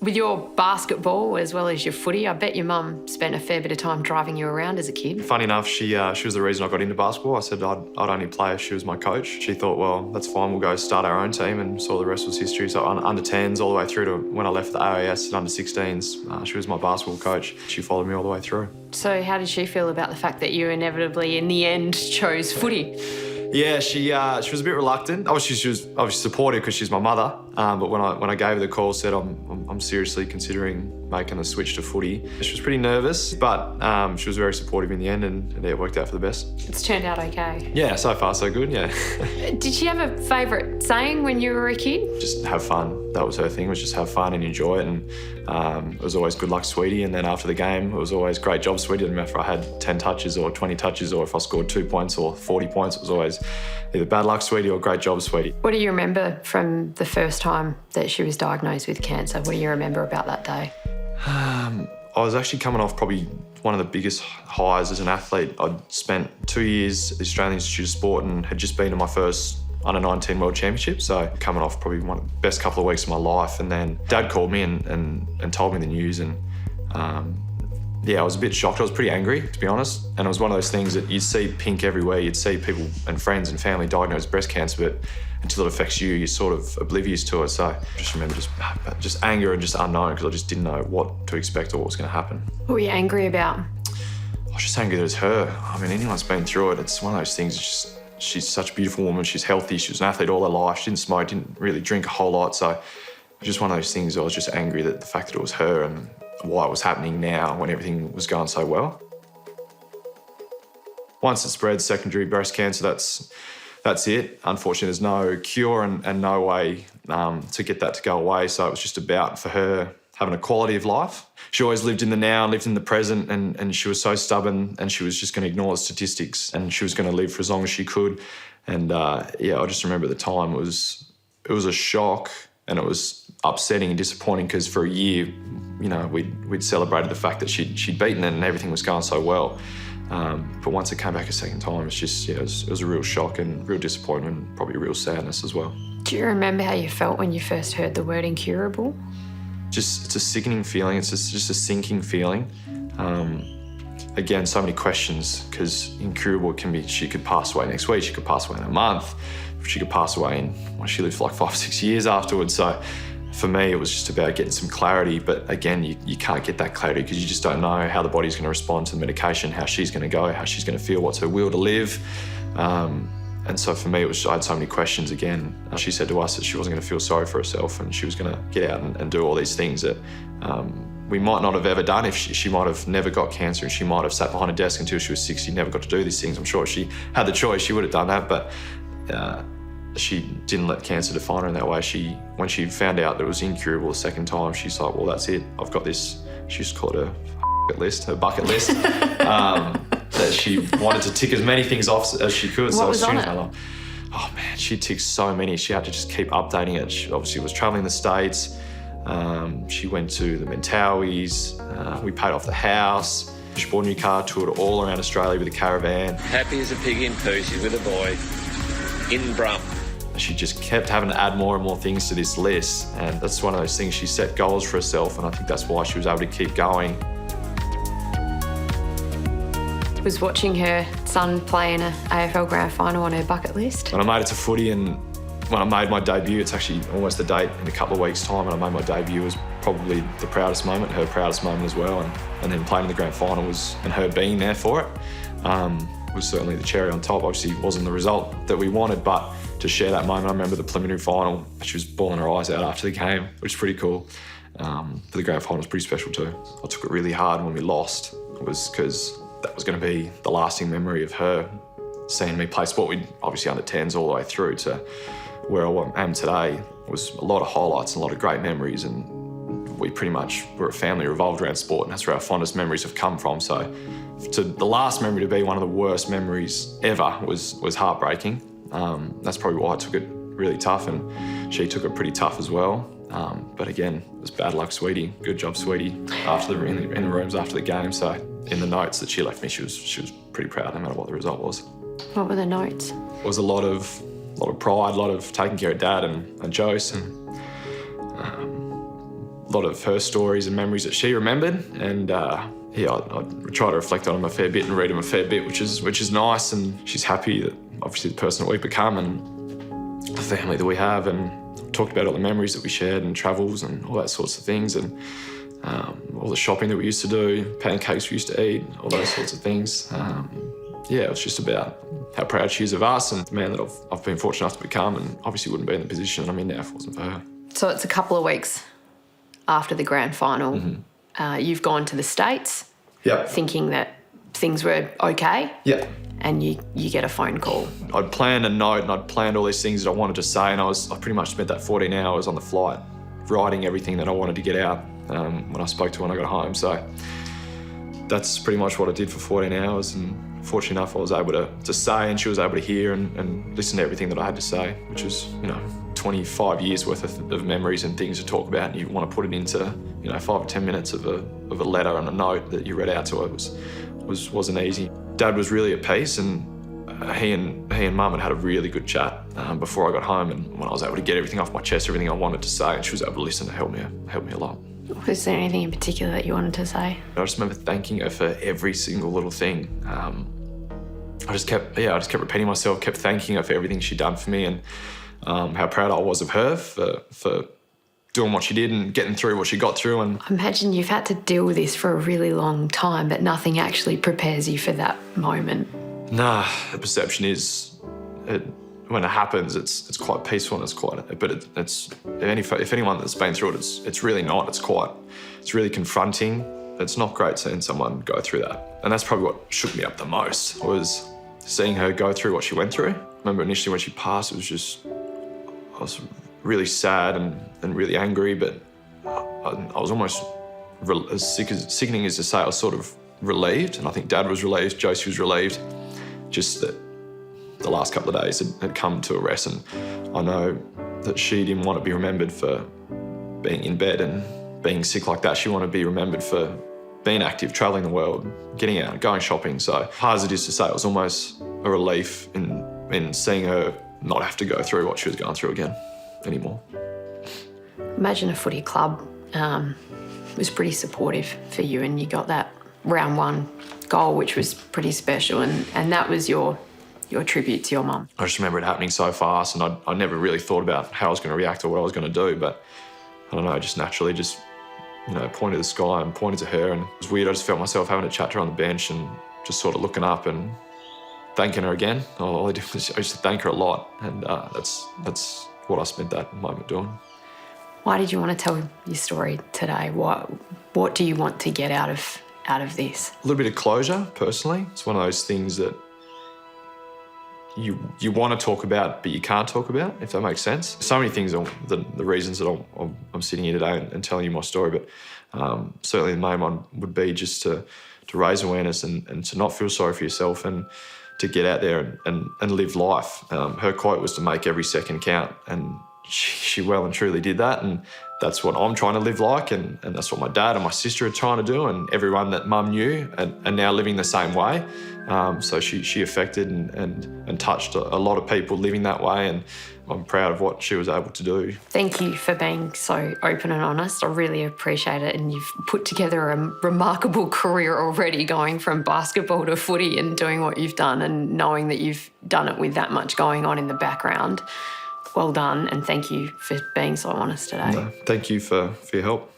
With your basketball as well as your footy, I bet your mum spent a fair bit of time driving you around as a kid. Funny enough, she was the reason I got into basketball. I said I'd only play if she was my coach. She thought, well, that's fine, we'll go start our own team, and saw the rest was history. So under 10s all the way through to when I left the AIS and under 16s, she was my basketball coach. She followed me all the way through. So how did she feel about the fact that you inevitably, in the end, chose footy? Yeah, she was a bit reluctant. Obviously, she was obviously supportive because she's my mother. But when I gave her the call, said I'm seriously considering making a switch to footy. She was pretty nervous, but she was very supportive in the end, and it worked out for the best. It's turned out okay. Yeah, so far so good. Yeah. Did she have a favourite saying when you were a kid? Just have fun. That was her thing. Was just have fun and enjoy it. And it was always good luck, sweetie. And then after the game, it was always great job, sweetie. Didn't matter if I had 10 touches or 20 touches, or if I scored 2 points or 40 points. It was always either bad luck, sweetie, or great job, sweetie. What do you remember from the first time that she was diagnosed with cancer? What do you remember about that day? I was actually coming off probably one of the biggest highs as an athlete. I'd spent 2 years at the Australian Institute of Sport and had just been to my first under-19 World Championship, so coming off probably one of the best couple of weeks of my life. And then Dad called me and told me the news, and yeah, I was a bit shocked. I was pretty angry, to be honest. And it was one of those things that you'd see pink everywhere. You'd see people and friends and family diagnosed with breast cancer, but until it affects you, you're sort of oblivious to it. So I just remember just anger and just unknown, because I just didn't know what to expect or what was going to happen. What were you angry about? I was just angry that it was her. I mean, anyone's been through it. It's one of those things. It's just, she's such a beautiful woman. She's healthy. She was an athlete all her life. She didn't smoke, didn't really drink a whole lot. So it was just one of those things. I was just angry that the fact that it was her and why it was happening now when everything was going so well. Once it spreads, secondary breast cancer, that's it. Unfortunately, there's no cure and no way to get that to go away. So it was just about, for her, having a quality of life. She always lived in the now, lived in the present, and she was so stubborn, and she was just going to ignore the statistics, and she was going to live for as long as she could. And yeah, I just remember at the time it was a shock, and it was upsetting and disappointing, because for a year, you know, we'd celebrated the fact that she'd beaten it and everything was going so well. But once it came back a second time, it's just, yeah, it was a real shock and real disappointment, and probably real sadness as well. Do you remember how you felt when you first heard the word incurable? It's a sickening feeling. It's just a sinking feeling. Again, so many questions, because incurable can be, she could pass away next week, she could pass away in a month, she could pass away she lived for like 5 or 6 years afterwards. So for me, it was just about getting some clarity. But again, you can't get that clarity because you just don't know how the body's going to respond to the medication, how she's going to go, how she's going to feel, what's her will to live. And so for me, I had so many questions again. She said to us that she wasn't going to feel sorry for herself, and she was going to get out and do all these things that we might not have ever done. If she might have never got cancer, and she might have sat behind a desk until she was 60, never got to do these things. I'm sure if she had the choice, she would have done that, but she didn't let cancer define her in that way. When she found out that it was incurable the second time, she's like, well, that's it. I've got this. She used to call it her bucket list. That she wanted to tick as many things off as she could. What was on it? Oh man, she ticked so many. She had to just keep updating it. She obviously was traveling the States. She went to the Mentawais. We paid off the house. She bought a new car, toured all around Australia with a caravan. Happy as a pig in poo. She's with a boy in Brum. She just kept having to add more and more things to this list. And that's one of those things. She set goals for herself, and I think that's why she was able to keep going. Was watching her son play in an AFL Grand Final on her bucket list? When I made it to footy, and when I made my debut, it's actually almost the date in a couple of weeks' time, and I made my debut, was probably the proudest moment, her proudest moment as well. And then playing in the Grand Final and her being there for it was certainly the cherry on top. Obviously, it wasn't the result that we wanted, but to share that moment, I remember the preliminary final, she was bawling her eyes out after the game, which is pretty cool. But the Grand Final was pretty special too. I took it really hard when we lost, was because that was going to be the lasting memory of her seeing me play sport. We obviously under 10s all the way through to where I am today. It was a lot of highlights and a lot of great memories, and we pretty much were a family revolved around sport, and that's where our fondest memories have come from. So to the last memory to be one of the worst memories ever was heartbreaking. That's probably why I took it really tough, and she took it pretty tough as well. But again, it was bad luck, sweetie. Good job, sweetie. In the rooms after the game. So in the notes that she left me, she was pretty proud, no matter what the result was. What were the notes? It was a lot of pride, a lot of taking care of Dad and Jose, and lot of her stories and memories that she remembered, and yeah, I try to reflect on them a fair bit and read them a fair bit, which is nice. And she's happy that obviously the person that we've become and the family that we have, and talked about all the memories that we shared and travels and all that sorts of things, and all the shopping that we used to do, pancakes we used to eat, all those sorts of things. Yeah, it was just about how proud she is of us and the man that I've been fortunate enough to become, and obviously wouldn't be in the position that I'm in now if it wasn't for her. So it's a couple of weeks after the grand final. You've gone to the States Yep. thinking that things were okay, Yeah. and you get a phone call. I'd planned a note and I'd planned all these things that I wanted to say, and I pretty much spent that 14 hours on the flight writing everything that I wanted to get out when I spoke to her when I got home. So that's pretty much what I did for 14 hours, and fortunate enough I was able to say, and she was able to hear and listen to everything that I had to say, which was, 25 years worth of memories and things to talk about, and you want to put it into 5 or 10 minutes of a letter and a note that you read out to her wasn't easy. Dad was really at peace, and he and Mum had a really good chat before I got home, and when I was able to get everything off my chest, everything I wanted to say, and she was able to listen to help me a lot. Was there anything in particular that you wanted to say? I just remember thanking her for every single little thing. I just kept repeating myself, kept thanking her for everything she'd done for me, and how proud I was of her for doing what she did and getting through what she got through. And I imagine you've had to deal with this for a really long time, but nothing actually prepares you for that moment. nah, the perception is, when it happens, it's quite peaceful and if anyone that's been through it, it's really not. It's really confronting. It's not great seeing someone go through that, and that's probably what shook me up the most, was seeing her go through what she went through. I remember initially when she passed, I was really sad and really angry, but I was almost, as sickening as to say, I was sort of relieved, and I think Dad was relieved, Josie was relieved, just that the last couple of days had come to a rest, and I know that she didn't want to be remembered for being in bed and being sick like that. She wanted to be remembered for being active, travelling the world, getting out, going shopping. So hard as it is to say, it was almost a relief in seeing her not have to go through what she was going through again anymore. Imagine a footy club was pretty supportive for you, and you got that round one goal, which was pretty special, and that was your tribute to your mum. I just remember it happening so fast, and I never really thought about how I was going to react or what I was going to do, but I don't know, just naturally pointed to the sky and pointed to her, and it was weird. I just felt myself having a chat to her on the bench and just sort of looking up and thanking her again. All I did was I used to thank her a lot, and that's what I spent that moment doing. Why did you want to tell your story today? What do you want to get out of this? A little bit of closure, personally. It's one of those things that you want to talk about, but you can't talk about, if that makes sense. So many things are the reasons that I'm sitting here today and telling you my story, but certainly the main one would be just to raise awareness and to not feel sorry for yourself, and to get out there and live life. Her quote was to make every second count, and she well and truly did that, and that's what I'm trying to live like, and that's what my dad and my sister are trying to do, and everyone that Mum knew and now living the same way. So she affected and touched a lot of people living that way, and I'm proud of what she was able to do. Thank you for being so open and honest. I really appreciate it, and you've put together a remarkable career already, going from basketball to footy and doing what you've done, and knowing that you've done it with that much going on in the background. Well done, and thank you for being so honest today. No, thank you for your help.